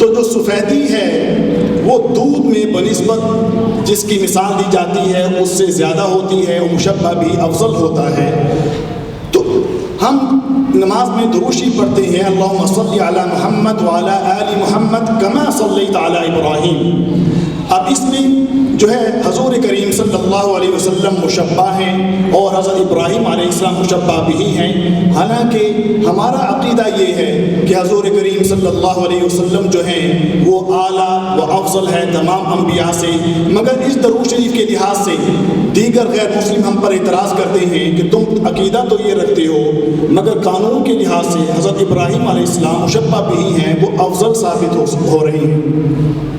तो जो सफ़ेदी है वो दूध में बनिस्बत जिसकी मिसाल दी जाती है उससे ज़्यादा होती है, और मुशब्बह भी अफजल होता है। तो हम नमाज में दुरूशी पढ़ते हैं, अल्लाहुम्मा सल्ली अला मुहम्मद व अला आलि मुहम्मद कमा सल्लैता अला इब्राहीम। अब इसमें जो है हज़ूर करीम सल्लल्लाहु अलैहि वसल्लम मुशब्बा हैं और हज़रत इब्राहीम अलैहिस्सलाम मुशब्बा भी हैं। हालांकि हमारा अक़ीदा ये है कि हज़ूर करीम सल्लल्लाहु अलैहि वसल्लम जो हैं वो आला व अफजल है तमाम अम्बिया से, मगर इस दरूद शरीफ के लिहाज से दीगर गैर मुस्लिम हम पर एतराज़ करते हैं कि तुम अक़ीदा तो ये रखते हो मगर कानून के लिहाज से हज़रत इब्राहीम अलैहिस्सलाम मुशब्बा भी हैं, वो अफजल साबित हो रही हैं।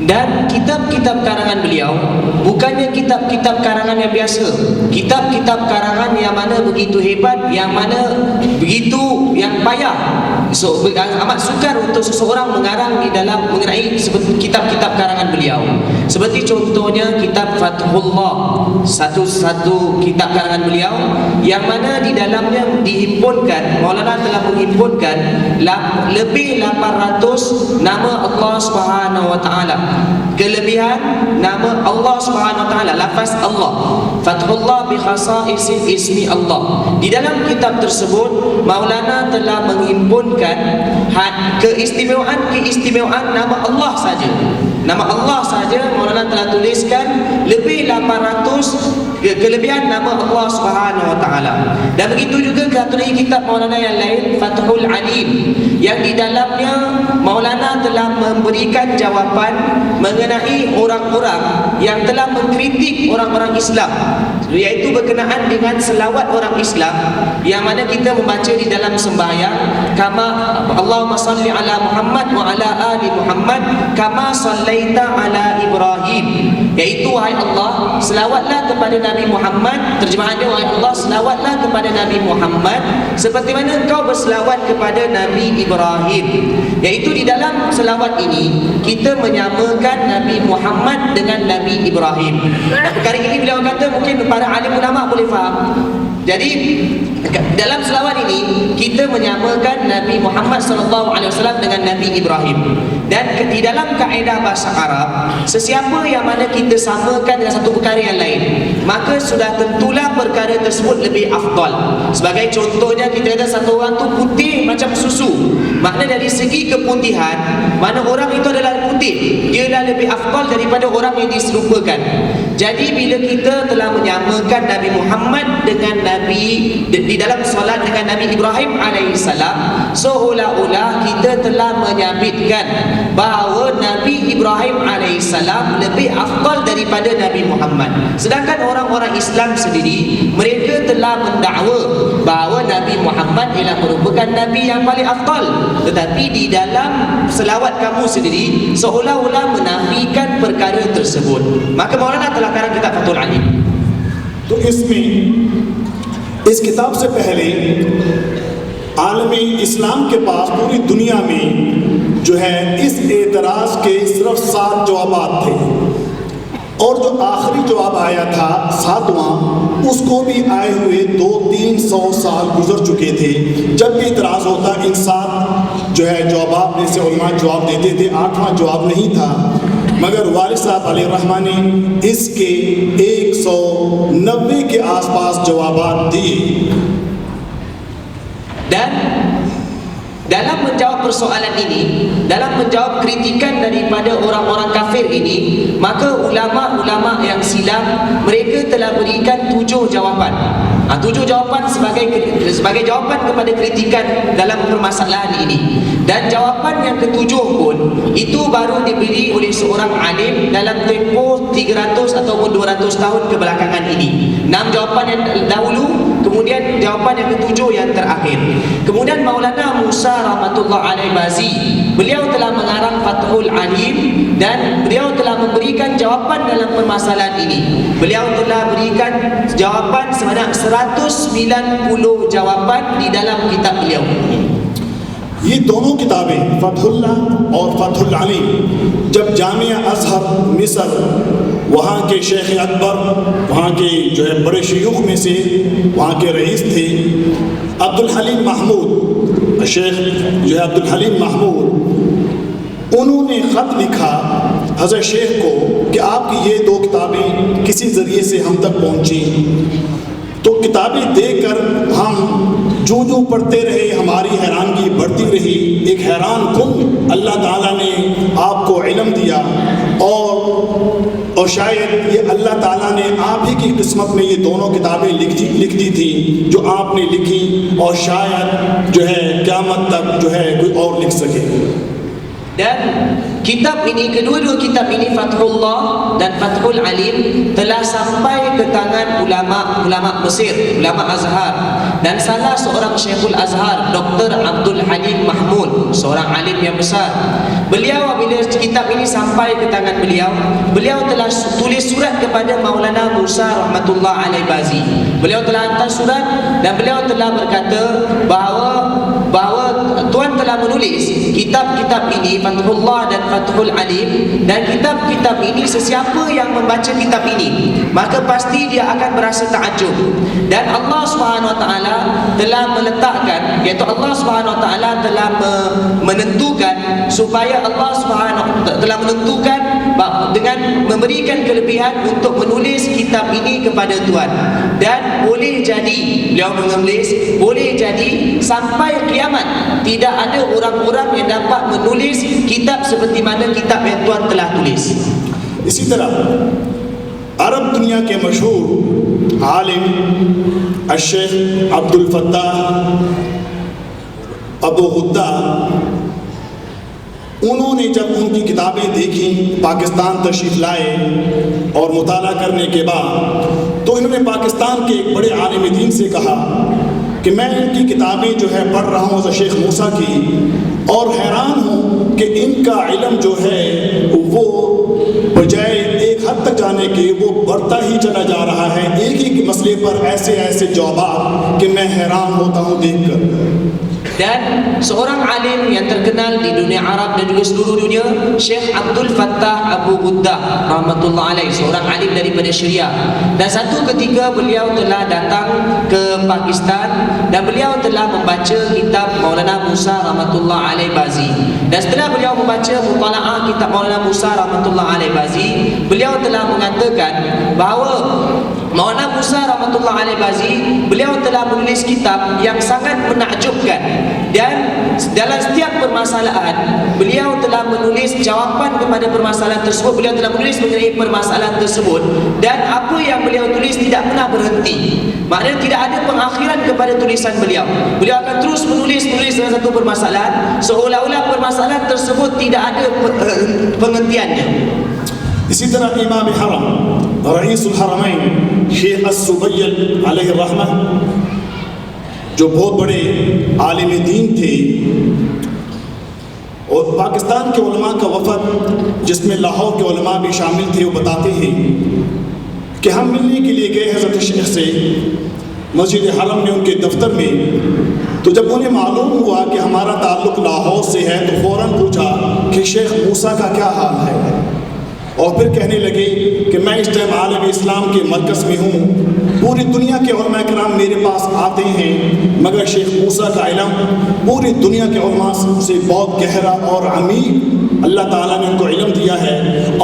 Dan kitab-kitab karangan beliau bukannya kitab-kitab karangan yang biasa, kitab-kitab karangan yang mana begitu hebat, yang mana begitu yang payah. So amat sukar untuk seseorang mengarang di dalam mengenai kitab-kitab karangan beliau. Seperti contohnya kitab Fathullah, satu kitab karangan beliau yang mana di dalamnya dihimpunkan, Maulana telah menghimpunkan lebih 800 nama Allah Subhanahu wa taala. Kelebihan nama Allah Subhanahu wa taala, lafaz Allah, Fathullah bi khasa'is ismi Allah. Di dalam kitab tersebut Maulana telah menghimpunkan keistimewaan nama Allah saja. Nama Allah saja Maulana telah tuliskan lebih 800 kelebihan nama Allah Subhanahu wa taala. Dan begitu juga satu lagi kitab Maulana yang lain, Fathul Alim, yang di dalamnya Maulana telah memberikan jawapan mengenai orang-orang yang telah mengkritik orang-orang Islam, iaitu berkenaan dengan selawat orang Islam yang mana kita membaca di dalam sembahyang, kama Allahumma salli ala Muhammad wa ala ali Muhammad kama sallaita ala Ibrahim, iaitu wahai Allah selawatlah kepada Nabi Muhammad, terjemahannya wahai Allah selawatlah kepada Nabi Muhammad seperti mana engkau berselawat kepada Nabi Ibrahim. Iaitu di dalam selawat ini kita menyamakan Nabi Muhammad dengan Nabi Ibrahim. Dan perkara ini beliau kata mungkin para alim ulama boleh faham. Jadi dalam selawat ini kita menyamakan Nabi Muhammad SAW dengan Nabi Ibrahim. Dan di dalam kaedah bahasa Arab, sesiapa yang mana kita samakan dengan satu perkara yang lain, maka sudah tentulah perkara tersebut lebih afdal. Sebagai contohnya kita kata satu orang tu putih macam susu, makna dari segi keputihan, mana orang itu adalah putih, dia adalah lebih afdal daripada orang yang diserupakan. Jadi bila kita telah menyamakan Nabi Muhammad dengan Nabi di dalam solat dengan Nabi Ibrahim alaihissalam, seolah-olah kita telah menyabitkan bahawa Nabi Ibrahim alaihissalam lebih afdal daripada Nabi Muhammad. Sedangkan orang-orang Islam sendiri, mereka telah mendakwa bahawa Nabi Muhammad ialah merupakan Nabi yang paling afdal, tetapi di dalam selawat kamu sendiri seolah-olah menafikan perkara tersebut. Maka Maulana telah karang kitab Fathul Alim. तो इसमें इस किताब से पहले आलम इस्लाम के पास पूरी दुनिया में जो है इस एतराज़ के सिर्फ 7 जवाबात थे, और जो आखिरी जवाब आया था 7वां, उसको भी आए हुए 200-300 साल गुजर चुके थे। जब भी इतराज़ होता इन 7 जो है जवाब में से उलमा जवाब देते थे, 8वां जवाब नहीं था, मगर वालिद साहब अलैहिर्रहमान ने इसके 190 के आसपास जवाबात दिए। Dan dalam menjawab persoalan ini, dalam menjawab kritikan daripada orang-orang kafir ini, maka ulama-ulama yang silam mereka telah berikan 7 jawapan. 7 jawapan sebagai jawapan kepada kritikan dalam permasalahan ini. Dan jawapan yang ke-7 pun itu baru diberi oleh seorang alim dalam tempoh 300 ataupun 200 tahun kebelakangan ini. 6 jawapan yang dahulu, kemudian jawapan yang ke-7 yang terakhir. Kemudian Maulana Musa rahmatullah alaihi Bazi, beliau telah mengarang Fathul Alim dan beliau telah memberikan jawapan dalam permasalahan ini. Beliau telah berikan jawapan sebanyak 190 jawapan di dalam kitab beliau. ये दोनों किताबें फतहुल्लाह और फतहुल अलीम जब जामिया अज़हर मिस्र, वहाँ के शेख अकबर, वहाँ के जो है बड़े शयूख में से वहाँ के रईस थे अब्दुल हलीम महमूद, शेख जो है अब्दुल हलीम महमूद, उन्होंने ख़त लिखा हज़रत शेख को कि आपकी ये 2 किताबें किसी ज़रिए से हम तक पहुँची। तो किताबें देखकर हम जो पढ़ते रहे, हमारी हैरानगी बढ़ती रही। एक हैरान कुन अल्लाह ताला ने आपको इल्म दिया और शायद ये अल्लाह ताला ने आप ही की किस्मत में ये दोनों किताबें लिख दी थी जो आपने लिखी, और शायद जो है क़यामत तक जो है कोई और लिख सके। Dan kitab ini, kedua-dua kitab ini, Fathullah dan Fathul Alim, telah sampai ke tangan ulama Mesir, ulama Azhar, dan salah seorang Syekhul Azhar, Dr. Abdul Halim Mahmud, seorang alim yang besar. Beliau apabila kitab ini sampai ke tangan beliau telah tulis surat kepada Maulana Musa rahmatullah alaihi bazi. Beliau telah hantar surat dan beliau telah berkata bahawa Tuan telah menulis kitab-kitab ini, Fathullah dan Fathul Alim, dan kitab-kitab ini sesiapa yang membaca kitab ini maka pasti dia akan berasa takjub. Dan Allah Subhanahu Wa Taala telah meletakkan, iaitu Allah Subhanahu Wa Taala telah menentukan supaya Allah Subhanahu telah menentukan dengan memberikan kelebihan untuk menulis kitab ini kepada Tuan. Dan boleh jadi, beliau menulis, boleh jadi sampai kiamat tidak ada orang-orang yang dapat menulis kitab seperti mana kitab yang Tuan telah tulis. इसी तरह अरब दुनिया के मशहूर आलिम शेख अब्दुल फत्ताह अबू हुद्दा, उन्होंने जब उनकी किताबें देखी, पाकिस्तान तशरीफ़ लाए और मुताला करने के बाद तो इन्होंने पाकिस्तान के एक बड़े आलिम दीन से कहा कि मैं इनकी किताबें जो है पढ़ रहा हूँ शेख मूसा की, और हैरान हूँ कि इनका इल्म जो है वो बजाय एक हद तक जाने के वो बढ़ता ही चला जा रहा है। एक ही मसले पर ऐसे जवाब कि मैं हैरान होता हूँ देखकर। Dan seorang alim yang terkenal di dunia Arab dan juga seluruh dunia, Syekh Abdul Fattah Abu Ghuddah rahmatullah alaih, seorang alim daripada Syria. Dan satu ketika beliau telah datang ke Pakistan dan beliau telah membaca kitab Maulana Musa rahmatullah alaih bazi. Dan setelah beliau membaca mutalaah kitab Maulana Musa rahmatullah alaih bazi, beliau telah mengatakan bahawa Maulana Musa rahmatullah alaih bazi, beliau telah menulis kitab yang sangat menakjubkan, dan dalam setiap permasalahan beliau telah menulis jawapan kepada permasalahan tersebut. Beliau telah menulis mengenai permasalahan tersebut, dan apa yang beliau tulis tidak pernah berhenti. Maknanya tidak ada pengakhiran kepada tulisan beliau. Beliau akan terus menulis dalam satu permasalahan, seolah-olah permasalahan tersebut tidak ada penghentiannya. इसी तरह इमाम हरम रईसुल हरमैन शेख अस्सुबैल अलैहि रहमह, जो बहुत बड़े आलिम दीन थे, और पाकिस्तान के उलमा का वफद जिसमें लाहौर के उलमा भी शामिल थे, वो बताते हैं कि हम मिलने के लिए गए हज़रत शेख से मस्जिद हरम में उनके दफ्तर में। तो जब उन्हें मालूम हुआ कि हमारा ताल्लुक़ लाहौर से है तो फ़ौरन पूछा कि शेख मूसा का क्या हाल है, और फिर कहने लगे कि मैं इस टाइम आलम इस्लाम के मरकज़ में हूँ, पूरी दुनिया के उलमा किराम मेरे पास आते हैं, मगर शेख मूसा का इल्म पूरी दुनिया के उलमा से बहुत गहरा और अमीर अल्लाह ताला ने उनको इल्म दिया है।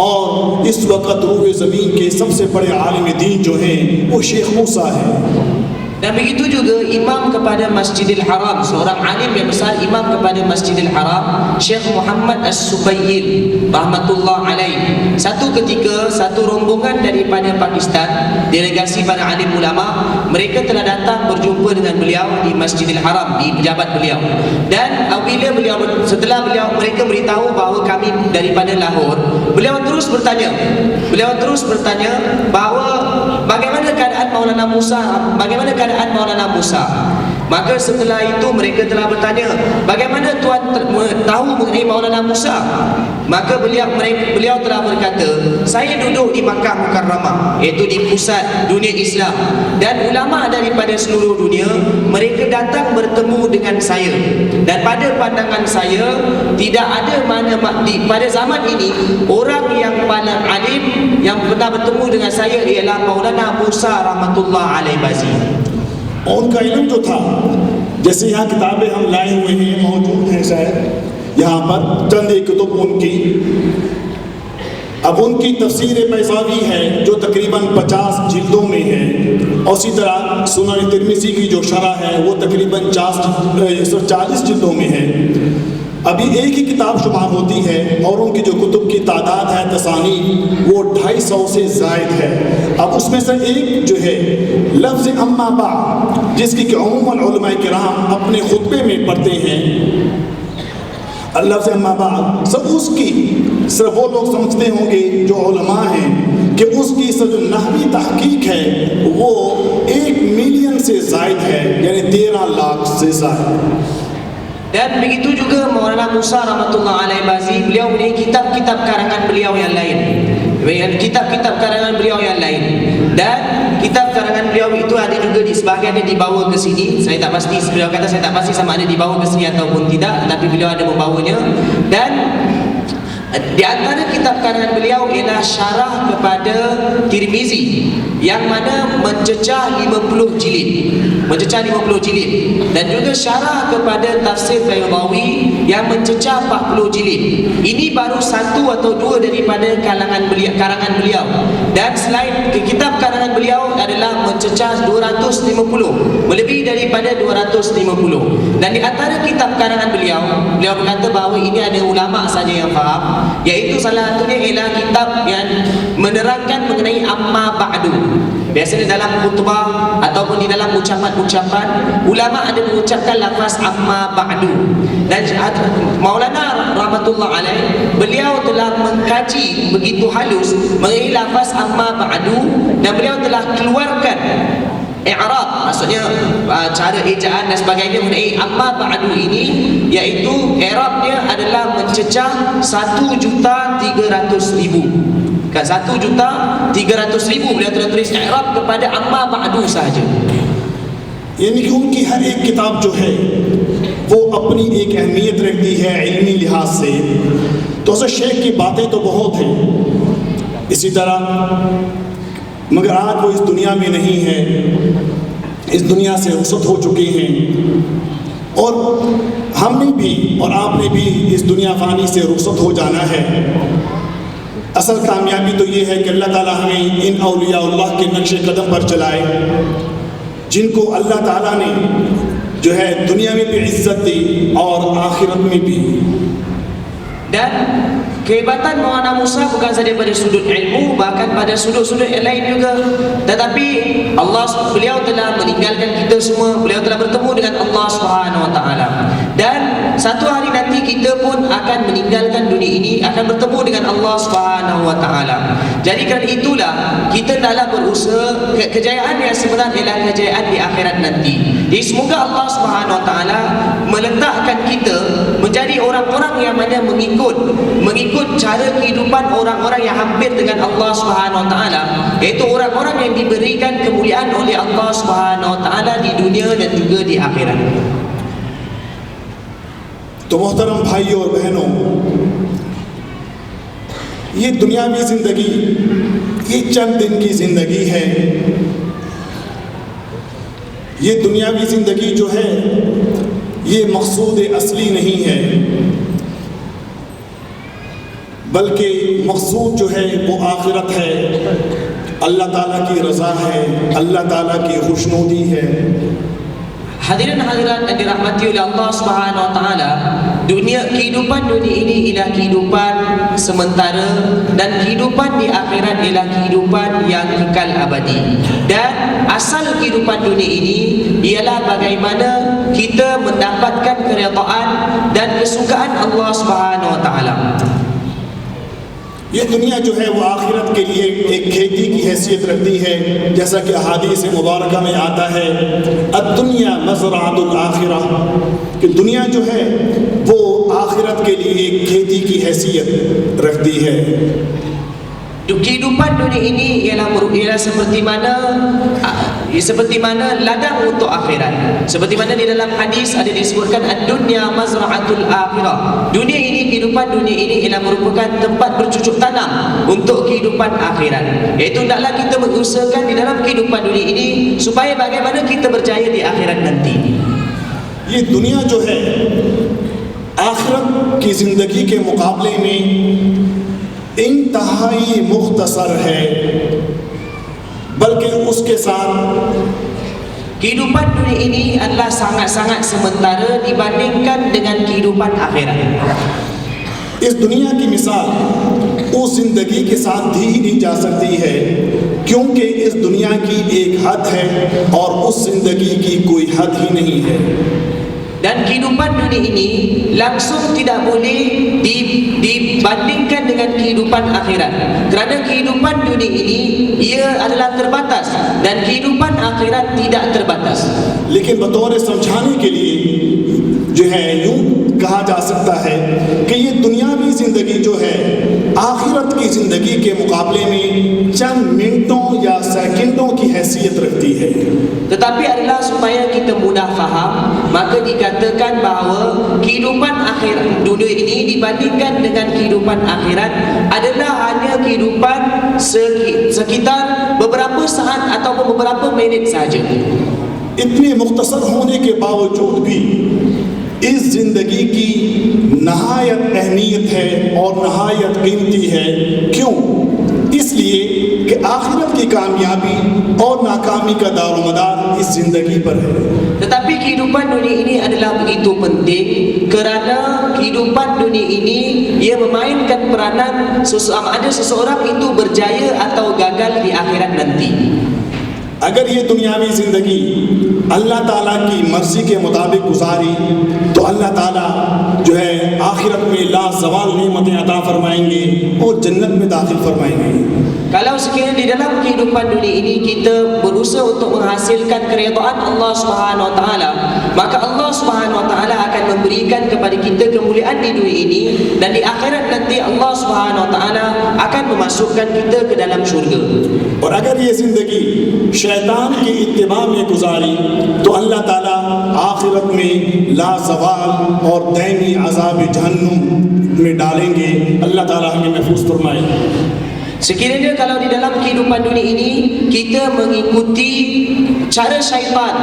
और इस वक्त रूह ज़मीन के सबसे बड़े आलिम दीन जो हैं वो शेख मूसा है। Dan begitu juga imam kepada Masjidil Haram, seorang alim yang besar, imam kepada Masjidil Haram, Syekh Muhammad As-Subayil rahmatullah alaih. Satu ketika satu rombongan daripada Pakistan, delegasi para alim ulama, mereka telah datang berjumpa dengan beliau di Masjidil Haram, di pejabat beliau. Dan apabila setelah mereka beritahu bahawa kami daripada Lahore, beliau terus bertanya bahawa bagaimana keadaan Maulana Musa. Maka setelah itu mereka telah bertanya, bagaimana Tuan tahu mengenai Maulana Musa? Maka beliau telah berkata, saya duduk di Makkah Mukarramah, iaitu di pusat dunia Islam, dan ulama daripada seluruh dunia mereka datang bertemu dengan saya. Dan pada pandangan saya tidak ada pada zaman ini orang yang paling alim yang pernah bertemu dengan saya ialah Maulana Musa rahmatullah alaihi bazi. और उनका इल्म जो था, जैसे यहाँ किताबें हम लाए हुए हैं, मौजूद हैं शायद, यहाँ पर चंद एक कुतुब उनकी। अब उनकी तफसीर बैज़ावी है जो तकरीबन 50 जिल्दों में है, और इसी तरह सुनन तिरमिज़ी की जो शरह है वो तकरीबन 40 जिल्दों में है। अभी एक ही किताब शुमार होती है और उनकी जो कुतुब की तादाद है तसानी वो 250 से ज़ायद है। अब उसमें से एक जो है लफ्ज़ अम्मा बाद, जिसकी कि अमूमन उलमाए किराम अपने खुतबे में पढ़ते हैं, लफ्ज़ अम्मा बाद, सब उसकी सिर्फ वो लोग समझते होंगे जो उलमा हैं कि उसकी जो नहवी तहकीक है वो 1 मिलियन से ज़ायद है, यानी 13 लाख से ज़ायद। Dan begitu juga Maulana Musa rahmatullah alaihi Bazi, beliau punya kitab-kitab karangan beliau yang lain. Kitab-kitab karangan beliau yang lain. Dan kitab karangan beliau itu ada juga di sebahagian dia dibawa ke sini. Saya tak pasti, beliau kata saya tak pasti sama ada dibawa ke sini ataupun tidak, tapi beliau ada membawanya. Dan di antara kitab karangan beliau ialah syarah kepada Tirmizi yang mana mencecah 50 jilid. Dan juga syarah kepada tafsir Baydawi yang mencecah 40 jilid. Ini baru satu atau dua daripada karangan beliau. Dan selain kitab karangan beliau adalah mencecah 250, melebihi daripada 250. Dan di antara kitab karangan beliau berkata bahawa ini ada ulama saja yang faham, iaitu salah satunya ialah kitab yang menerangkan mengenai amma ba'du. Biasanya dalam khutbah ataupun di dalam ucapan-ucapan, ulama ada mengucapkan lafaz amma ba'du. Dan Maulana rahmatullah alaih, beliau telah mengkaji begitu halus mengenai lafaz amma ba'du, dan beliau telah keluarkan i'rab, maksudnya cara ejaan dan sebagainya mengenai amma ba'du ini, iaitu i'rabnya adalah mencecah 1.300.000. Kan 1.300.000 beliau telah tulis i'rab kepada amma ba'du sahaja. यानी कि उनकी हर एक किताब जो है वो अपनी एक अहमियत रखती है इल्मी लिहाज से। तो उस शेख की बातें तो बहुत हैं इसी तरह, मगर आज वो इस दुनिया में नहीं है, इस दुनिया से रुखसत हो चुके हैं। और हमने भी और आपने भी इस दुनिया फ़ानी से रुखसत हो जाना है। असल कामयाबी तो ये है कि अल्लाह ताला हमें इन औलिया-उल्लाह के नक्शे कदम पर चलाए, जिनको अल्लाह ताला ने जो है दुनिया में भी इज्जत दी और आखिरत में भी। Dan kehebatan Maulana Musa bukan saja pada sudut ilmu, bahkan pada sudut-sudut yang lain juga. Tetapi beliau telah meninggalkan kita semua, beliau telah bertemu dengan Allah Subhanahu Wa Taala. Dan satu hari nanti kita pun akan meninggalkan dunia ini, akan bertemu dengan Allah Subhanahu Wa Taala. Jadi kerana itulah kita dalam berusaha, kejayaan yang sebenar ialah kejayaan di akhirat nanti. Jadi semoga Allah Subhanahu Wa Taala meletakkan kita menjadi orang-orang yang mana mengikut cara kehidupan orang-orang yang hampir dengan Allah Subhanahu Wa Taala, iaitu orang-orang yang diberikan kemuliaan oleh Allah Subhanahu Wa Taala di dunia dan juga di akhirat. तो मोहतरम भाइयों और बहनों, ये दुनियावी ज़िंदगी ये चंद दिन की ज़िंदगी है। ये दुनियावी ज़िंदगी जो है ये मकसूद असली नहीं है, बल्कि मकसूद जो है वो आखिरत है, अल्लाह ताला की रज़ा है, अल्लाह ताला की खुशनुदी है। Hadirin hadirat yang dirahmati oleh Allah Subhanahu Wa Taala, kehidupan dunia ini ialah kehidupan sementara, dan kehidupan di akhirat ialah kehidupan yang kekal abadi. Dan asal kehidupan dunia ini ialah bagaimana kita mendapatkan keredaan dan kesukaan Allah Subhanahu Wa Taala. ये दुनिया जो है वो आखिरत के लिए एक खेती की हैसियत रखती है, जैसा कि अहादीस मुबारका में आता है अद्दुनिया मज़राअतुल आखिरा, कि दुनिया जो है वो आखिरत के लिए एक खेती की हैसियत रखती है। Kehidupan dunia ini ialah seperti mana ladang untuk akhirat. Seperti mana di dalam hadis ada disebutkan ad-dunya mazra'atul akhirah. Dunia ini, kehidupan dunia ini ialah merupakan tempat bercucuk tanam untuk kehidupan akhirat. Iaitu hendaklah kita mengusahakan di dalam kehidupan dunia ini supaya bagaimana kita berjaya di akhirat nanti. ये दुनिया जो है आखिरत की ज़िंदगी के मुकाबले में इंतहाई मुख्तसर है, बल्कि उसके साथ kehidupan dunia ini adalah sangat-sangat sementara dibandingkan dengan kehidupan akhirat. इस दुनिया की मिसाल उस ज़िंदगी के साथ दी ही नहीं जा सकती है, क्योंकि इस दुनिया की एक हद है और उस ज़िंदगी की कोई हद ही नहीं है। Dan kehidupan dunia ini langsung tidak boleh dibandingkan dengan kehidupan akhirat. Kerana kehidupan dunia ini ia adalah terbatas dan kehidupan akhirat tidak terbatas. लेकिन बतौर समझाने के लिए जो है यूं कहा जा सकता है कि ये दुनियावी ज़िंदगी जो है आखिरत की ज़िंदगी के मुकाबले में चंद मिनटों या सेकंडों की हैसियत रखती है। Tetapi adalah supaya kita mudah faham, maka dikatakan bahawa kehidupan akhir dunia ini dibandingkan dengan kehidupan akhirat adalah hanya kehidupan sekitar beberapa saat ataupun beberapa minit saja. इतने मुख्तसर होने के बावजूद भी इस ज़िंदगी की नहायत अहमियत है और नहायत कीमती है। क्यों? इसलिए कि आखिरत की कामयाबी और नाकामी का दारोमदार इस ज़िंदगी पर है। Tetapi kehidupan dunia ini adalah begitu penting kerana kehidupan dunia ini ia memainkan peranan ada seseorang itu berjaya atau gagal di akhirat nanti. अगर ये दुनियावी ज़िंदगी अल्लाह ताला की मर्ज़ी के मुताबिक गुजारी तो अल्लाह ताला जो है आखिरत में लाज़वाल नेमतें अता फरमाएंगे और जन्नत में दाखिल फरमाएंगे। Kalau sekiranya di dalam kehidupan dunia ini kita berusaha untuk menghasilkan keridhaan Allah Subhanahu Wa Taala, maka Allah Subhanahu Wa Taala akan memberikan kepada kita kemuliaan di dunia ini, dan di akhirat nanti Allah Subhanahu Wa Taala akan memasukkan kita ke dalam syurga. और अगर ये ज़िंदगी शैतान की इत्तिबा में गुजारी तो अल्लाह ताला आखिरत में लाज़वाल और दैनी अज़ाब जहन्नुम में डालेंगे। अल्लाह ताला हमें महफूज फरमाए। Sekiranya kalau di dalam kehidupan dunia ini kita mengikuti cara syaitan,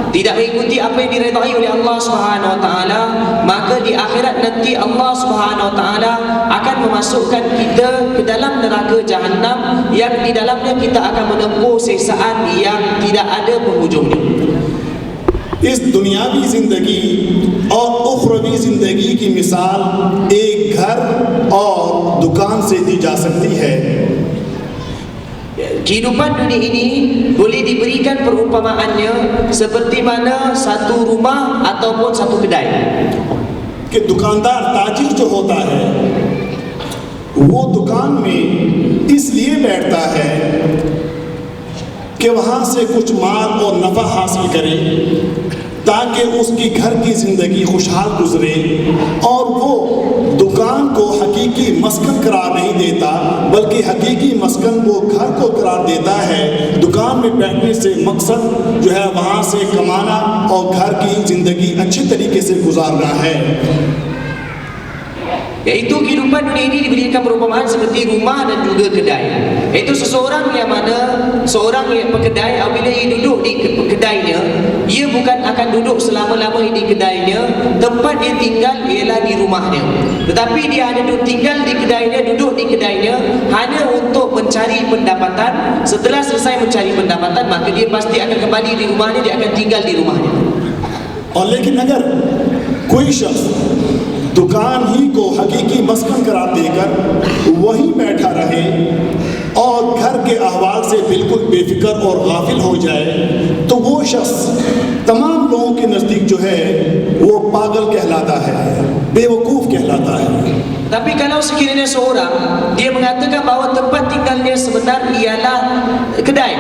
tidak mengikuti apa yang diredai oleh Allah Subhanahu Wa Taala, maka di akhirat nanti Allah Subhanahu Wa Taala akan memasukkan kita ke dalam neraka Jahannam yang di dalamnya kita akan menempuh siksaan yang tidak ada penghujungnya. इस दुनियावी ज़िंदगी और उखरवी ज़िंदगी की मिसाल एक घर और दुकान से दी जा सकती है। Kehidupan dunia ini boleh diberikan perumpamaannya seperti mana satu rumah ataupun satu kedai. कि दुकानदार ताजिर जो होता है वो दुकान में इसलिए बैठता है कि वहाँ से कुछ माल और नफ़ा हासिल करे ताकि उसकी घर की ज़िंदगी खुशहाल गुजरे, और वो दुकान को हकीकी मस्कन करार नहीं देता बल्कि हकीकी मस्कन वो घर को करार देता है। दुकान में बैठने से मकसद जो है वहाँ से कमाना और घर की ज़िंदगी अच्छे तरीके से गुजारना है। Iaitu kehidupan dunia ini diberikan perumpamaan seperti rumah dan juga kedai. Iaitu seseorang yang mana seorang yang pekedai apabila ia duduk di kedainya, ia bukan akan duduk selama-lamanya di kedainya, tempat dia tinggal ialah di rumahnya. Tetapi dia ada tinggal di kedainya, duduk di kedainya hanya untuk mencari pendapatan. Setelah selesai mencari pendapatan, maka dia pasti akan kembali di rumahnya, dia akan tinggal di rumahnya. और लेकिन अगर कोई शख्स दुकान ही को हकीकी मस्कन करार देकर वहीं बैठा रहे और घर के अहवाल से बिल्कुल बेफिक्र और गाफिल हो जाए तो वो शख्स तमाम लोगों के नज़दीक जो है वो पागल कहलाता है, बेवकूफ़ कहलाता है। Tapi kalau sekiranya seorang dia mengatakan bahawa tempat tinggalnya sebenar ialah kedai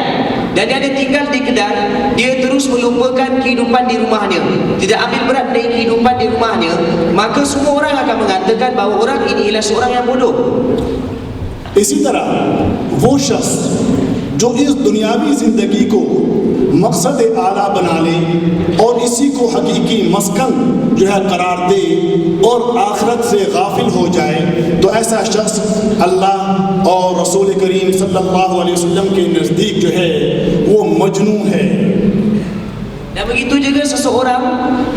dan dia ada tinggal di kedai, dia terus melupakan kehidupan di rumahnya, tidak ambil berat dari kehidupan di rumahnya, maka semua orang akan mengatakan bahawa orang ini ialah seorang yang bodoh. इसी तरह वो शख्स जो इस दुनियावी ज़िंदगी को मकसद आला बना ले और इसी को हकीकी मस्कन जो है करार दे और आखिरत से गाफिल हो जाए, तो ऐसा शख्स अल्लाह और रसूल करीम सल्लल्लाहु अलैहि वसल्लम के नज़दीक जो है वो मजनू है। Dan begitu juga seseorang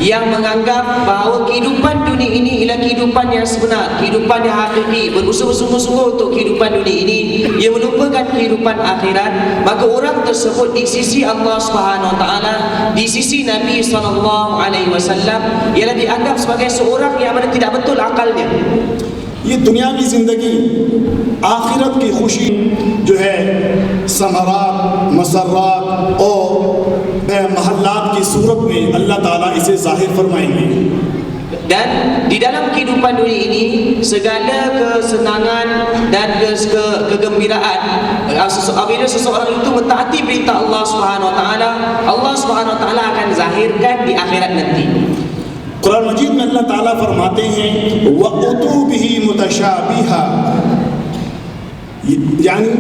yang menganggap bahawa kehidupan dunia ini ialah kehidupan yang sebenar, kehidupan yang hakiki, berusaha sungguh-sungguh untuk kehidupan dunia ini, ia melupakan kehidupan akhirat, maka orang tersebut di sisi Allah Subhanahu Wa Taala, di sisi Nabi sallallahu alaihi wasallam, ialah dianggap sebagai seorang yang mana tidak betul akalnya. ये दुनियावी ज़िंदगी आखिरत की खुशी जो है समरात मसर्रात और महल्लात की सूरत में अल्लाह ताला इसे ज़ाहिर फरमाएंगे। Dan di dalam kehidupan dunia ini, segala kesenangan dan kegembiraan apabila seseorang itu mentaati perintah Allah Subhanahu Wa Taala, Allah Subhanahu Wa Taala akan zahirkan di akhirat nanti. Quran मजीद में अल्लाह ताला फरमाते हैं वक़ुतू बिही मुतशाबिहा, यानी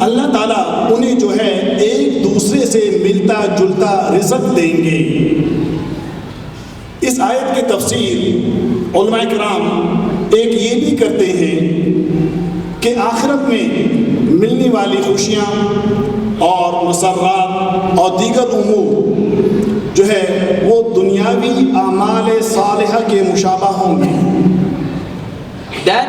अल्लाह ताला उन्हें जो है एक दूसरे से मिलता जुलता रिज़्क़ देंगे। इस आयत की तफसीर उलमा किराम एक ये भी करते हैं कि आखिरत में मिलने वाली खुशियाँ और मसर्रात और दीगर उमूर जो है वो दुनियावी आमाल सालिहा के मुशाबा होंगे। Dan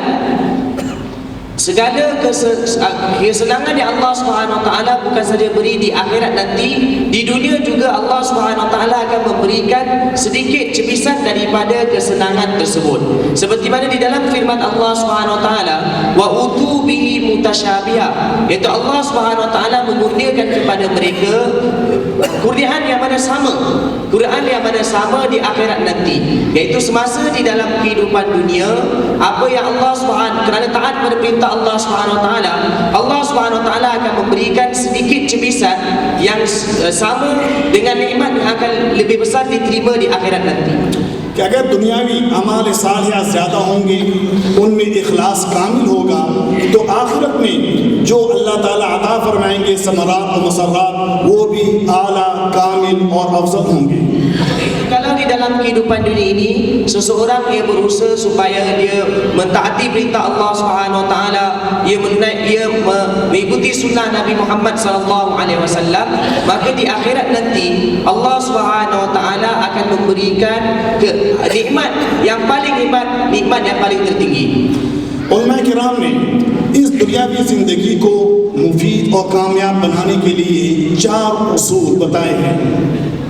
segala kesenangan yang Allah Subhanahu Wa Taala bukan saja beri di akhirat nanti, di dunia juga Allah Subhanahu Wa Taala akan memberikan sedikit cebisan daripada kesenangan tersebut. Seperti mana di dalam firman Allah Subhanahu Wa Taala, wa utu bihi mutasyabiha, iaitu Allah Subhanahu Wa Taala mengurniakan kepada mereka kurniaan yang mana sama, Quran yang mana sama di akhirat nanti, iaitu semasa di dalam kehidupan dunia apa yang Allah Subhanahu, kerana taat pada perintah Allah Subhanahu Wa Taala, Allah Subhanahu Wa Taala akan memberikan sedikit cebisan yang sama dengan nikmat yang akan lebih besar diterima di akhirat nanti. कि अगर दुनियावी अमाल सालिहा ज़्यादा होंगे, उनमें इखलास कामिल होगा, तो आखिरत में जो अल्लाह ताला अता फरमाएंगे समरात और मसर्रात वो भी आला कामिल और अफजल होंगे। Kalau di dalam kehidupan dunia ini seseorang ia berusaha supaya dia mentaati perintah Allah Subhanahu Wa Taala, ia mengikuti sunnah Nabi Muhammad sallallahu alaihi wasallam, maka di akhirat nanti Allah Subhanahu Wa Taala akan memberikan nikmat yang paling hebat, nikmat yang paling tertinggi. उलमा किराम ने इस दुनियावी ज़िंदगी को मुफीद और कामयाब बनाने के लिए 4 उसूल बताए हैं।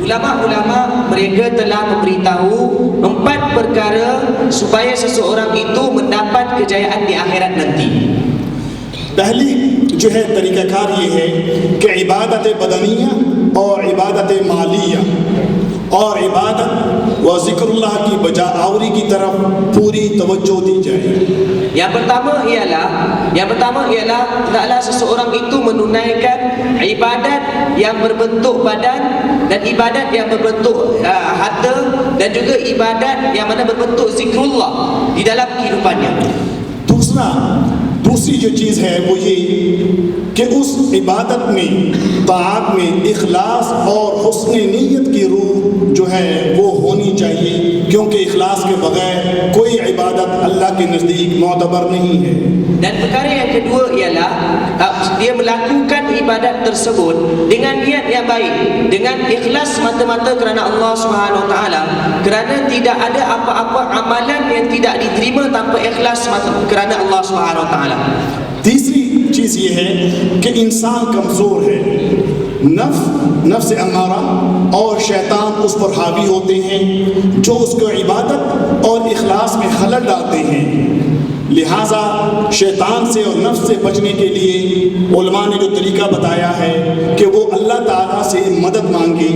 Ulama-ulama mereka telah memberitahu 4 perkara supaya seseorang itu mendapat kejayaan di akhirat nanti. पहली जो है तरीक़ाकार ये है कि इबादत बदनिया और इबादत मालिया और इबादत व ज़िक्रुल्लाह की बजाआवरी की तरफ पूरी तवज्जो दी जाए। Yang pertama ialah hendaklah seseorang itu menunaikan ibadat yang berbentuk badan dan ibadat yang berbentuk harta dan juga ibadat yang mana berbentuk zikrullah di dalam kehidupannya. दूसरी जो चीज़ है वो ये कि उस इबादत में ताअत में इखलास और हुस्न नीयत की रूह जो है वो होनी चाहिए, क्योंकि इखलास के बगैर कोई इबादत अल्लाह के नज़दीक मोतबर नहीं है। Dan perkara yang kedua ialah dia melakukan ibadat tersebut dengan niat yang baik, dengan ikhlas semata-mata kerana Allah Subhanahu Wa Taala, kerana tidak ada apa-apa amalan yang tidak diterima tanpa ikhlas kerana Allah Subhanahu Wa Taala. तीसरी चीज़ ये है कि इंसान कमज़ोर है, नफ्स अम्मारा और शैतान उस पर हावी होते हैं जो उसको इबादत और इखलास में खलल डालते हैं। लिहाजा शैतान से और नफ्स से बचने के लिए उलमा ने जो तरीका बताया है कि वो अल्लाह ताला से मदद मांगे।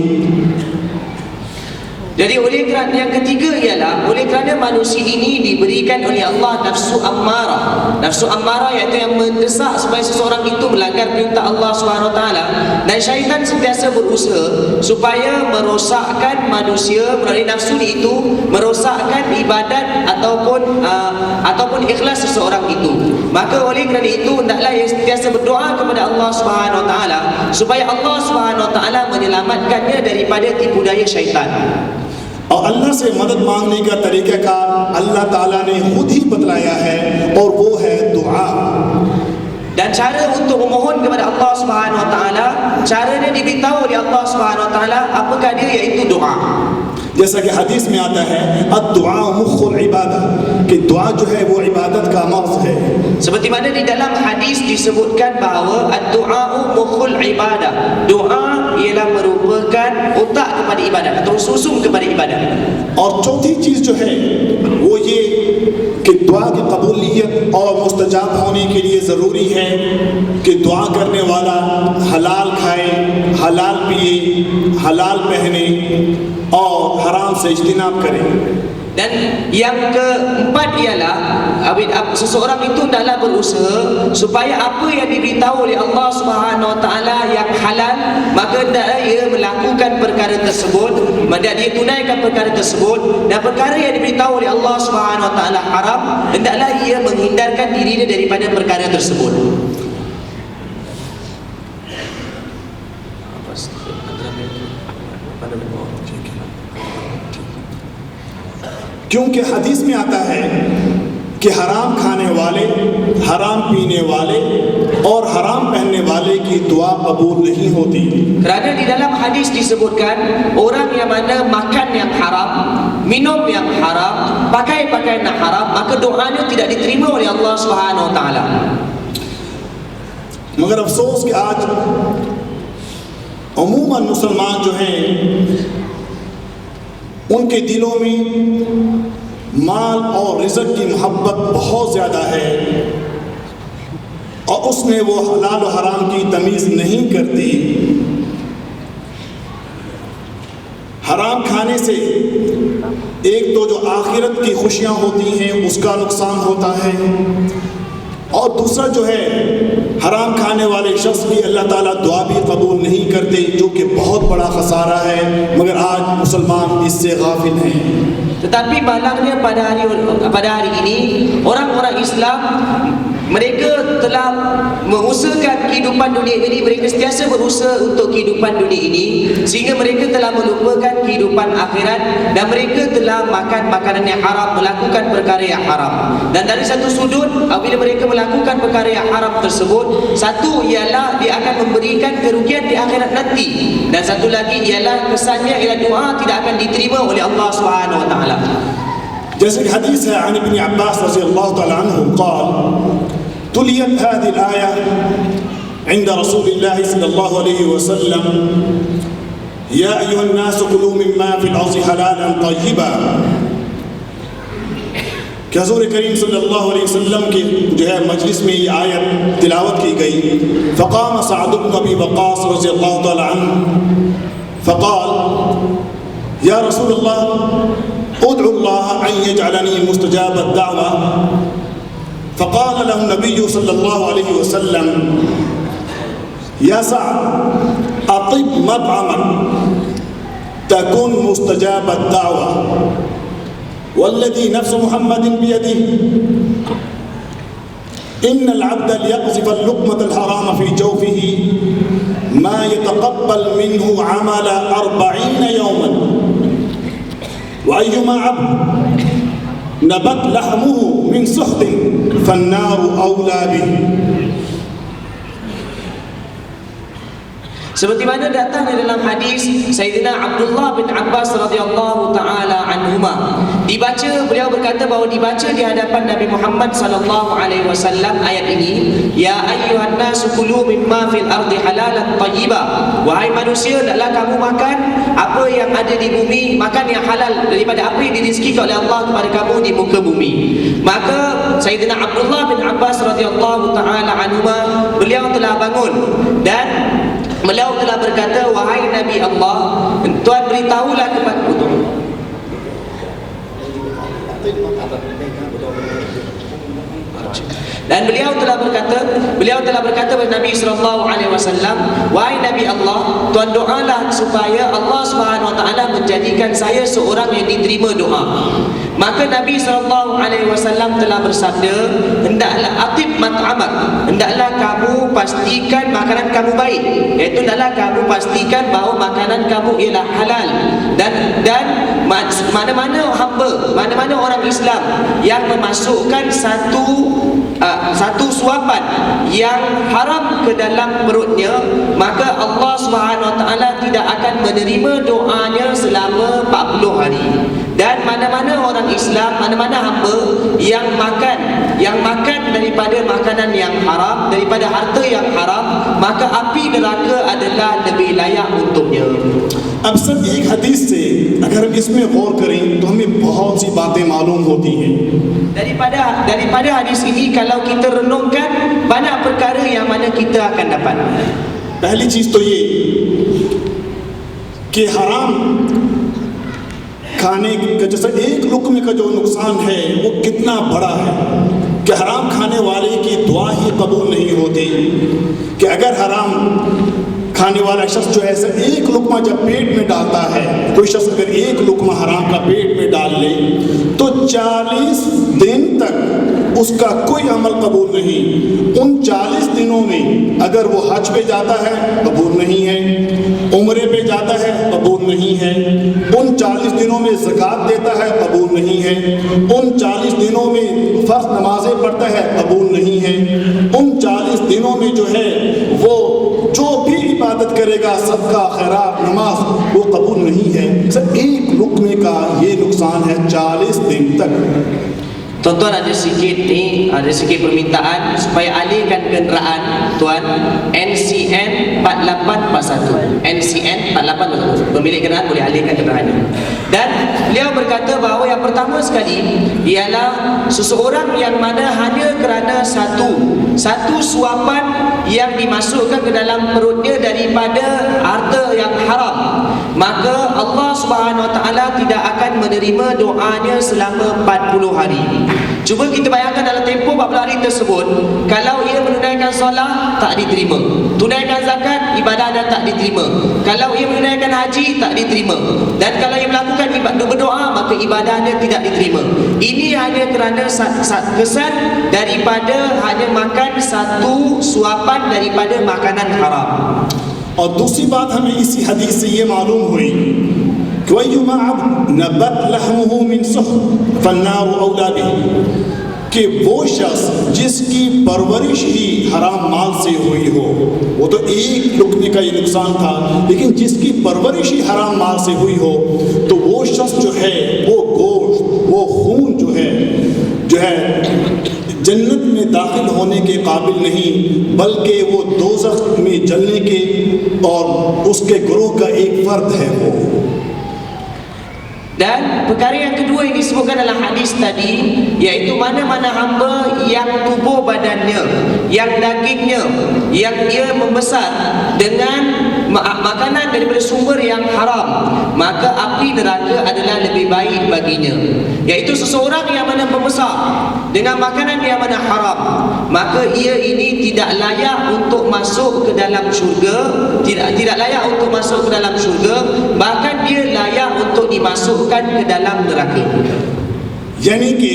Jadi oleh kerana yang ketiga ialah oleh kerana manusia ini diberikan oleh Allah nafsu ammarah. Nafsu ammarah iaitu yang mendesak supaya seseorang itu melanggar perintah Allah Subhanahu Wa Taala, dan syaitan sentiasa berusaha supaya merosakkan manusia melalui nafsu itu, merosakkan ibadat ataupun ikhlas seseorang itu. Maka oleh kerana itu hendaklah ia sentiasa berdoa kepada Allah Subhanahu Wa Taala supaya Allah Subhanahu Wa Taala menyelamatkannya daripada tipu daya syaitan. और अल्लाह से मदद मांगने का तरीक़ाकार अल्लाह ताला ने खुद ही बतलाया है और वो है दुआ। Dan cara untuk memohon kepada Allah Subhanahu Wa Taala, caranya diberitahu oleh Allah Subhanahu Wa Taala apakah dia, iaitu doa. जैसा कि हदीस में आता है अद्दुआ मुख्खुल इबादत, कि दुआ जो है वो इबादत का मर्ज है। Seperti mana di dalam hadis disebutkan bahawa ad-du'a mukhul ibadah. Doa ialah merupakan otak kepada ibadat atau susung kepada ibadat. और चौथी चीज जो है वो ये कि दुआ की कबूलियत और मुस्तजाब होने के लिए ज़रूरी है कि दुआ करने वाला हलाल खाए, हलाल पिए, हलाल पहने और हराम से इज्तिनाब करे। Dan yang keempat ialah seseorang itu hendaklah berusaha supaya apa yang diberitahu oleh Allah Subhanahu Wa Taala yang halal, maka hendaklah ia melakukan perkara tersebut, hendaklah dia tunaikan perkara tersebut, dan perkara yang diberitahu oleh Allah Subhanahu Wa Taala haram, hendaklah ia menghindarkan dirinya daripada perkara tersebut. क्योंकि हदीस में आता है कि हराम खाने वाले, हराम पीने वाले और हराम पहनने वाले की दुआ कबूल नहीं होती। Kerana di dalam hadis disebutkan orang yang mana makan yang haram, minum yang haram, pakai pakaian yang haram, maka doanya tidak diterima oleh Allah Subhanahu Wa Taala. मगर अफसोस कि आज अमूमन मुसलमान जो हैं उनके दिलों में माल और रिज़्क़ की मोहब्बत बहुत ज़्यादा है और उसमें वो हलाल और हराम की तमीज़ नहीं करती। हराम खाने से एक तो जो आखिरत की खुशियाँ होती हैं उसका नुकसान होता है, और दूसरा जो है हराम खाने वाले शख्स की अल्लाह ताला दुआ भी कबूल नहीं करते, जो कि बहुत बड़ा खसारा है। मगर आज मुसलमान इससे गाफिल हैं। Tetapi malangnya pada hari ini orang-orang Islam mereka telah mengusahakan kehidupan dunia ini, mereka sentiasa berusaha untuk kehidupan dunia ini, sehingga mereka telah melupakan kehidupan akhirat dan mereka telah makan makanan yang haram, melakukan perkara yang haram. Dan dari satu sudut, apabila mereka melakukan perkara yang haram tersebut, satu ialah dia akan memberikan kerugian di akhirat nanti, dan satu lagi ialah kesannya ialah doa tidak akan diterima oleh Allah Subhanahu Wa Taala. जैसे कि हदीस है अन इब्न अब्बास रज़ी अल्लाह तआला अन्हु क़ाल तुलियत हाज़िहिल आया इंद रसूलिल्लाह सल्लल्लाहु अलैहि वसल्लम या अय्युहन नास कुलू मिम्मा फ़िल अर्ज़ि हलालन तय्यिबा। कि हुज़ूर करीम सल्लल्लाहु अलैहि वसल्लम की जो है मजलिस में ये आयत तिलावत की गई। फ़क़ाम सअद इब्न अबी वक़्क़ास रज़ी अल्लाह तआला अन्हु फ़क़ाल या रसूलल्लाह उदउ अल्लाह अन यजअलनी मुस्तजाब अद-दावा। फ़क़ाल लहु नबी सल्लल्लाहु अलैहि वसल्लम या सअद अतिब मत्अमक तकुन मुस्तजाब अद-दावा वल्लज़ी नफ्सु मुहम्मदिन बियदिही इन्नल अब्द लियक़ज़िफ़ अल-लुक़मतल हराम फ़ी जawफ़िही मा यतक़ब्बल मिन्हु अमल 40 यौमन वअय्युमा अब्द नबत लहमुहु मिन सुहतिन फन्नारु औला बिही। Seperti mana datang di dalam hadis Sayyidina Abdullah bin Abbas radhiyallahu taala anhuma, beliau berkata bahawa dibaca di hadapan Nabi Muhammad sallallahu alaihi wasallam ayat ini, ya ayyuhan nasu kulu mimma fil ardi halalan tayyiba. Wahai manusia, hendaklah kamu makan apa yang ada di bumi, makan yang halal daripada apa yang dirizkikan oleh Allah kepada kamu di muka bumi. Maka Sayyidina Abdullah bin Abbas radhiyallahu taala anhuma, beliau telah bangun dan beliau telah berkata, wahai Nabi Allah, Tuhan beritahulah kepadaku. Dan beliau telah berkata kepada Nabi sallallahu alaihi wasallam, wahai Nabi Allah, Tuhan doalah supaya Allah Subhanahu Wa Taala menjadikan saya seorang yang diterima doa. Maka Nabi sallallahu alaihi wasallam telah bersabda, hendaklah atib mat'amak, hendaklah kamu pastikan makanan kamu baik, iaitu hendaklah kamu pastikan bahawa makanan kamu ialah halal. Dan mana-mana hamba, mana-mana orang Islam yang memasukkan satu suapan yang haram ke dalam perutnya, maka Allah Subhanahu Wa Taala tidak akan menerima doanya selama 40 hari. Dan mana-mana orang Islam, mana-mana hamba yang makan daripada makanan yang haram, daripada harta yang haram, maka api neraka adalah lebih layak untuknya. अब सर एक हदीस से अगर हम इसमें गौर करें तो हमें बहुत सी बातें मालूम होती हैं। Daripada hadis ini, kalau kita renungkan, banyak perkara yang mana kita akan dapat. पहली चीज तो ये कि हराम खाने का जैसा एक लुक्मे का जो नुकसान है वो कितना बड़ा है कि हराम खाने वाले की दुआ ही कबूल नहीं होती। कि अगर हराम खाने वाला शख्स जो है सर एक लुक्मा जब पेट में डालता है, कोई शख्स अगर एक लुक्मा हराम का पेट में डाल ले तो 40 दिन तक उसका कोई अमल कबूल नहीं। उन 40 दिनों में अगर वो हज पे जाता है कबूल नहीं है, उम्रे पे जाता है कबूल नहीं है, उन 40 दिनों में ज़कात देता है कबूल नहीं है, उन 40 दिनों में फर्ज नमाजें पढ़ता है कबूल नहीं है, उन 40 दिनों में जो है वो जो भी इबादत करेगा, सबका खैरात नमाज, वो कबूल नहीं है। सर एक लुक्मे का ये नुकसान है 40 दिन तक। Tuan-tuan, ada sikit permintaan supaya alihkan kenderaan tuan NCN 4841. NCN 4841. Pemilik kenderaan boleh alihkan kenderaannya. Dan beliau berkata bahawa yang pertama sekali ialah seseorang yang mana hanya kerana satu suapan yang dimasukkan ke dalam perutnya daripada harta yang haram, maka Allah Subhanahu Wa Taala tidak akan menerima doanya selama 40 hari. Cuba kita bayangkan dalam tempoh 40 hari tersebut, kalau ia menunaikan solat tak diterima, tunaikan zakat ibadah dan tak diterima, kalau ia menunaikan haji tak diterima, dan kalau ia melakukan berdoa maka ibadahnya tidak diterima. Ini hanya kerana kesan daripada hanya makan satu suapan daripada makanan haram. और दूसरी बात हमें इसी हदीस से ये मालूम हुई कि वय्युमा अब्द नबत लहमुहु मिन सुह फन्नारु औला बिही, कि वो शख्स जिसकी परवरिश ही हराम माल से हुई हो, वो तो एक लुकने का ये नुकसान था, लेकिन जिसकी परवरिश ही हराम माल से हुई हो तो वो शख्स जो है वो गोश्त, वो खून जो है जन्नत में दाखिल होने के काबिल नहीं, बल्कि वो दोज़ख में जलने के और उसके गुरूह का एक फर्द है वो। Dan perkara yang kedua yang disebutkan dalam hadis tadi, iaitu mana-mana hamba yang tubuh badannya, yang dagingnya, yang ia membesar dengan makanan daripada sumber yang haram, maka api neraka adalah lebih baik baginya. Iaitu seseorang yang mana membesar dengan makanan yang mana haram, maka ia ini tidak layak untuk masuk ke dalam syurga, tidak layak untuk masuk ke dalam syurga, bahkan dia layak untuk dimasukkan ke dalam neraka. यानी कि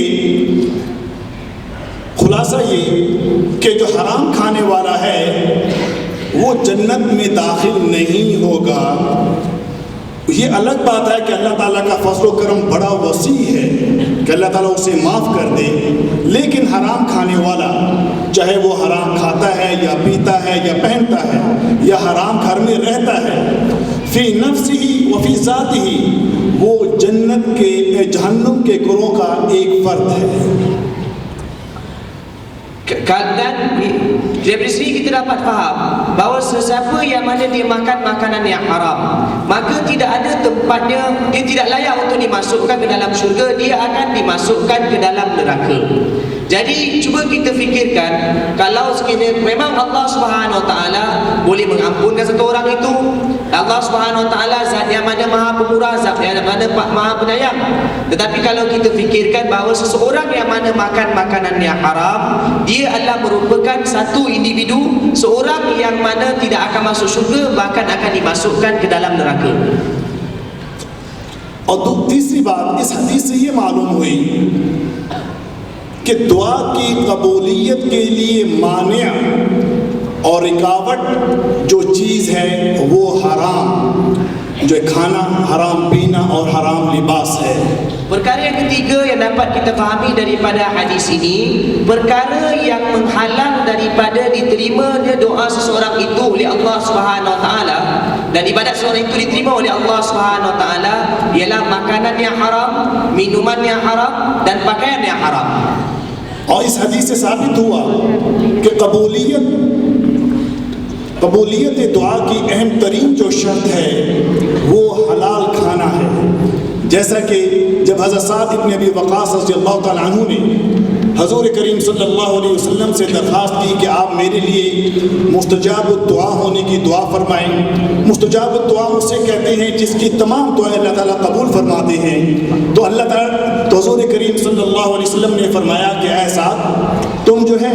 खुलासा ये कि जो हराम खाने वाला है वो जन्नत में दाखिल नहीं होगा। ये अलग बात है कि अल्लाह ताला का फज़ल व करम बड़ा वसी है कि अल्लाह ताला उसे माफ़ कर दे, लेकिन हराम खाने वाला चाहे वो हराम खाता है या पीता है या पहनता है या हराम घर में रहता है, फ़ी नफ्सिही व फ़ी ज़ातिही, वो जन्नत के जहन्नुम के गुरों का एक फ़र्द है। Dan dari sini kita dapat faham bahawa sesiapa yang mana dia makan makanan yang haram, maka tidak ada tempatnya, dia tidak layak untuk dimasukkan ke dalam syurga, dia akan dimasukkan ke dalam neraka. Jadi cuba kita fikirkan, kalau sekiranya memang Allah Subhanahu Wa Taala boleh mengampunkan satu orang itu, Allah Subhanahu Wa Taala zat yang mana maha pemurah, zat yang mana maha penyayang. Tetapi kalau kita fikirkan bahawa seseorang yang mana makan makanan yang haram, dia adalah merupakan satu individu, seorang yang mana tidak akan masuk syurga, bahkan akan dimasukkan ke dalam neraka. और तीसरी बात इस हदीस से ये मालूम हुई कि दुआ की कबूलियत के लिए मानिया और रुकावट जो चीज़ है वो हराम, जो खाना, हराम पीना और हराम लिबास है। Perkara yang ketiga yang dapat kita fahami daripada hadis ini, perkara yang menghalang daripada diterima dia doa seseorang itu oleh Allah Subhanahu Wa Taala, dan ibadat seorang itu diterima oleh Allah Subhanahu Wa Taala, ialah makanan yang haram, minuman yang haram, dan pakaian yang haram. और इस हदीस से साबित हुआ कि कबूलियत दुआ की अहम तरीन जो शर्त है वो हलाल खाना है। जैसा कि जब हज़रत साद इब्न अबी वक़ास रज़ियल्लाहु तआला अन्हु ने हज़ूर करीम सल्लल्लाहु अलैहि वसल्लम से दरख्वास्त की कि आप मेरे लिए मुस्तजाब दुआ होने की दुआ फरमाएं। मुस्तजाब दुआ उसे कहते हैं जिसकी तमाम दुआएं अल्लाह ताला कबूल फरमाते हैं। तो अल्लाह ताला तो हज़ूर करीम सल्लल्लाहु अलैहि वसल्लम ने फरमाया कि ऐ साद, तुम जो है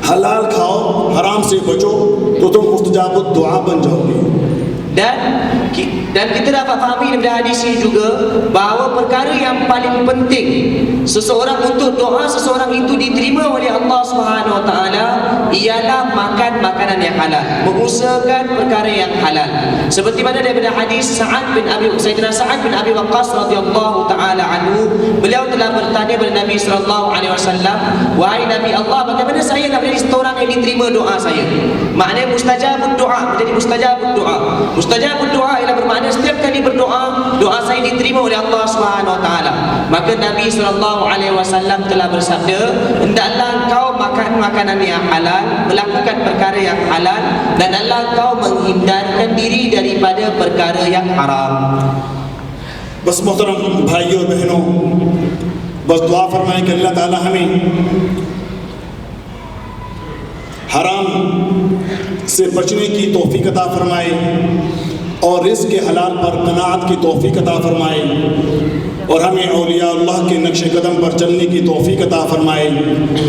हलाल खाओ, हराम से बचो, तो तुम मुस्तजाब दुआ बन जाओगे। Dan kita dapat fahami daripada hadis ini juga bahawa perkara yang paling penting seseorang untuk doa seseorang itu diterima oleh Allah Subhanahu Wa Taala ialah makan makanan yang halal, mengusahakan perkara yang halal. Seperti mana daripada hadis Sayyidina Sa'ad bin Abi Waqqas radhiyallahu taala anhu, beliau telah bertanya kepada Nabi sallallahu alaihi wasallam, wahai Nabi Allah, bagaimana saya nak menjadi seorang yang diterima doa saya? Maknanya mustajabud doa, menjadi mustajabud doa. Mustajabud doa ialah bermakna setiap kali berdoa, doa saya diterima oleh Allah Subhanahu Wa Taala. Maka Nabi sallallahu alaihi wasallam telah bersabda, hendaklah kau makan makanan yang halal, melakukan perkara yang halal, dan hendaklah kau menghindarkan diri daripada perkara yang haram. बस मोहतरम भाइयों और बहनों, बस दुआ फरमाएं कि अल्लाह ताला हमें हराम से बचने की तौफीक अता फरमाए और रिज़्क़ के हलाल पर कनाअत की तौफीक अता फरमाए और हमें औलिया अल्लाह के नक्श कदम पर चलने की तौफीक अता फरमाए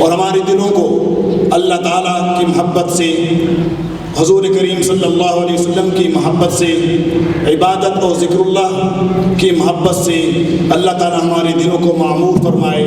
और हमारे दिलों को अल्लाह ताला की मोहब्बत से, हज़ूर करीम सल्लल्लाहु अलैहि वसल्लम की मोहब्बत से, इबादत और ज़िक्रुल्लाह की मोहब्बत से अल्लाह ताला हमारे दिलों को मामूर फरमाए।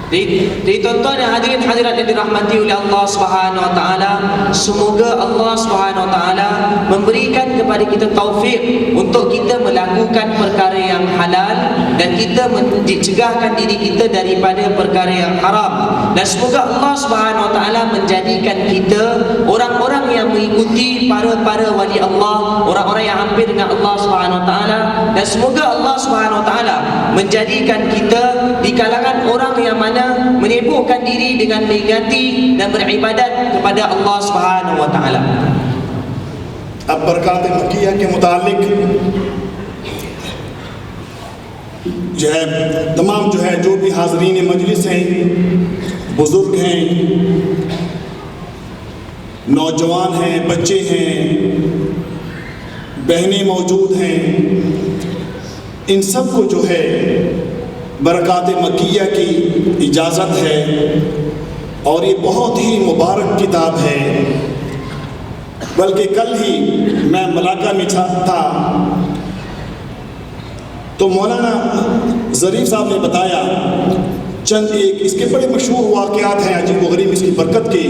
Jadi tuan-tuan dan hadirin hadirat yang dirahmati oleh Allah Subhanahu Wa Taala, semoga Allah Subhanahu Wa Taala memberikan kepada kita taufik untuk kita melakukan perkara yang halal dan kita mencegahkan diri kita daripada perkara yang haram, dan semoga Allah Subhanahu Wa Taala menjadikan kita orang-orang yang mengikuti para wali Allah, orang-orang yang hampir dengan Allah Subhanahu Wa Taala, dan semoga Allah Subhanahu Wa Taala menjadikan kita di kalangan orang yang mana menyibukkan diri dengan mengingati dan beribadat kepada Allah Subhanahu Wa Taala. अब बरक़ात मक्किया के मुतालिक जो है तमाम जो भी हाज़रीन मजलिस हैं, बुज़ुर्ग हैं, नौजवान हैं, बच्चे हैं, बहनें मौजूद हैं, इन सब को जो है बरक़ात मक्किया की इजाज़त है और ये बहुत ही मुबारक किताब है। बल्कि कल ही मैं मलाका में था तो मौलाना ज़रीफ़ साहब ने बताया चंद एक इसके बड़े मशहूर वाक़यात हैं अजीब व गरीब इसकी बरकत के,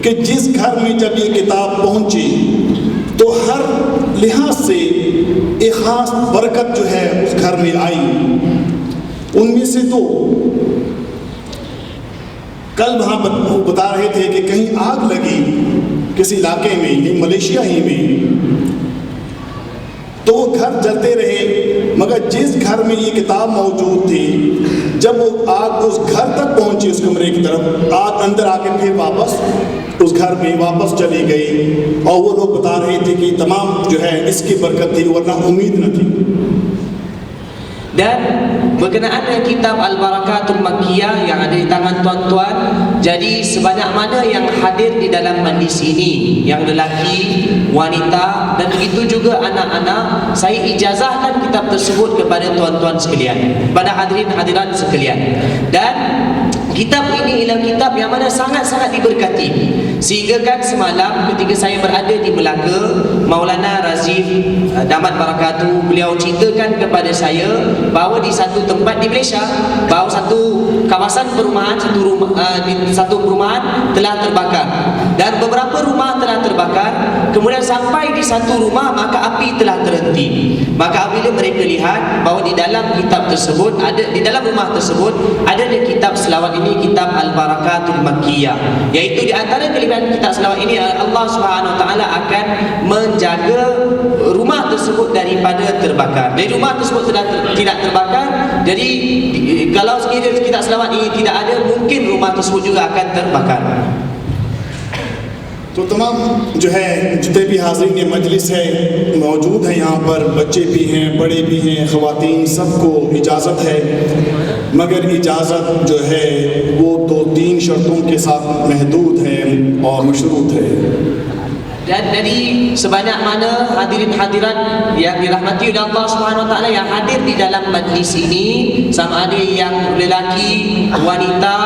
कि जिस घर में जब ये किताब पहुँची तो हर लिहाज से एक ख़ास बरकत जो है उस घर में आई। उनमें से तो कल वहाँ बता रहे थे कि कहीं आग लगी किसी इलाके में, ये मलेशिया ही में, तो वो घर जलते रहे, मगर जिस घर में ये किताब मौजूद थी जब वो आग उस घर तक पहुंची, उस कमरे की तरफ आग अंदर आके फिर वापस उस घर में वापस चली गई। और वो लोग बता रहे थे कि तमाम जो है इसकी बरकत थी, वरना उम्मीद न थी। Dan berkenaan dengan kitab Al-Barakatul Makkiyah yang ada di tangan tuan-tuan, jadi sebanyak mana yang hadir di dalam majlis ini, yang lelaki, wanita dan begitu juga anak-anak, saya ijazahkan kitab tersebut kepada tuan-tuan sekalian, pada hadirin hadirat sekalian. Dan kitab ini ialah kitab yang mana sangat-sangat diberkati, sehingga kan semalam ketika saya berada di Melaka, Maulana Razif Damat Barakatuh, beliau ceritakan kepada saya bahawa di satu tempat di Malaysia, bahawa satu kawasan perumahan, satu perumahan telah terbakar, dan beberapa rumah telah terbakar kemudian sampai di satu rumah, maka api telah terhenti. Maka apabila mereka lihat bahawa di dalam kitab tersebut ada, di dalam rumah tersebut ada kitab selawat ini, kitab Al-Barakatul Makkiyah, iaitu di antara kelebihan kitab selawat ini, Allah Subhanahu Wa Taala akan menjaga rumah tersebut daripada terbakar. Jadi rumah tersebut tidak terbakar. Jadi kalau sekiranya kitab selawat ini tidak ada, mungkin rumah tersebut juga akan terbakar. तो तमाम जो है जितने भी हाज़रीन मजलिस है मौजूद हैं यहाँ पर, बच्चे भी हैं, बड़े भी हैं, ख़वातीन, सबको इजाज़त है, मगर इजाज़त जो है वो 2-3 शर्तों के साथ महदूद है और मशरूत है। Dan dari sebanyak mana hadirin hadirat yang dirahmati oleh Allah Subhanahu Wa Taala yang hadir di dalam majlis ini, sama ada yang lelaki, wanita,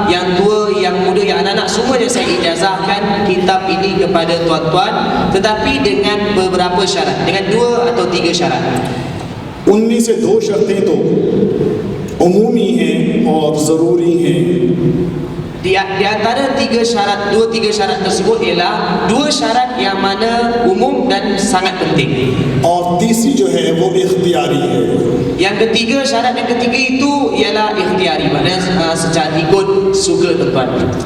yang tua, yang muda, yang anak-anak, semuanya saya ijazahkan kitab ini kepada tuan-tuan, tetapi dengan beberapa syarat, dengan 2 atau 3 syarat. उनमें से 2 शर्तें तो उमूमी हैं और ज़रूरी हैं। Di antara 3 syarat, 2-3 syarat tersebut ialah 2 syarat yang mana umum dan sangat penting. और तीसरी जो है वो इख्तियारी है। Yang ketiga, syarat yang ketiga itu ialah ikhtiari, maknanya secara ikut suka tuan-tuan.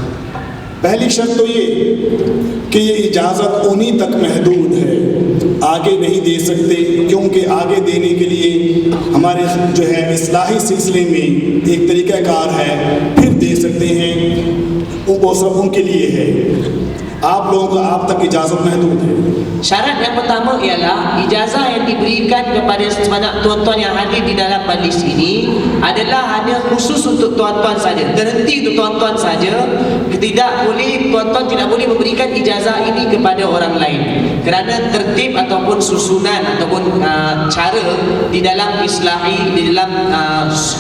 पहली शर्त तो ये कि ये इजाज़त उन्हीं तक महदूद है, आगे नहीं दे सकते, क्योंकि आगे देने के लिए हमारे जो है इस्लाही सिलसिले में एक तरीक़ाकार है, फिर दे सकते हैं, वो सब उनके लिए है। आप लोगों को आप तक इजाज़त महदूद है। Syarat yang pertama ialah ijazah yang diberikan kepada sebanyak tuan-tuan yang hadir di dalam majlis ini adalah hanya khusus untuk tuan-tuan saja, terhenti untuk tuan-tuan saja. Tuan-tuan tidak boleh memberikan ijazah ini kepada orang lain, kerana tertib ataupun susunan ataupun cara di dalam islahi, di dalam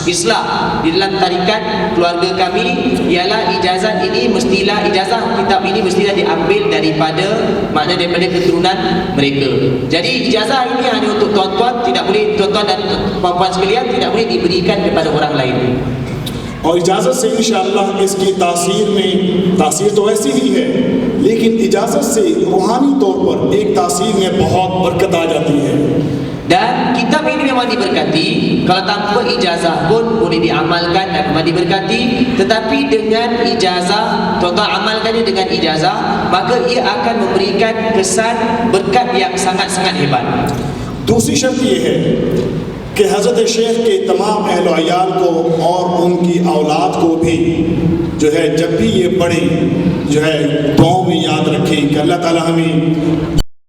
islah, di dalam tarikat keluarga kami ialah ijazah ini mestilah, ijazah kitab ini mestilah diambil daripada keturunan mereka. Jadi ijazah ini hanya untuk tuan-tuan, tidak boleh, tuan-tuan dan puan-puan sekalian, tidak boleh diberikan kepada orang lain. और इजाज़त से इंशाअल्लाह इसकी तासीर तो ऐसी ही है, लेकिन इजाज़त से रूहानी तौर पर एक तासीर में बहुत बरकत आ जाती है। Dan kitab ini memang diberkati, kalau tanpa ijazah pun boleh diamalkan dan memang diberkati. Tetapi dengan ijazah, tuan-tuan amalkannya dengan ijazah, maka ia akan memberikan kesan berkat yang sangat-sangat hebat. दूसरी शर्त ये है कि हज़रत शेख के तमाम अहल अयाल को और उनकी औलाद को भी जो है जब भी ये पढ़ें जो है दुआओं में याद रखें कि अल्लाह ताला हमें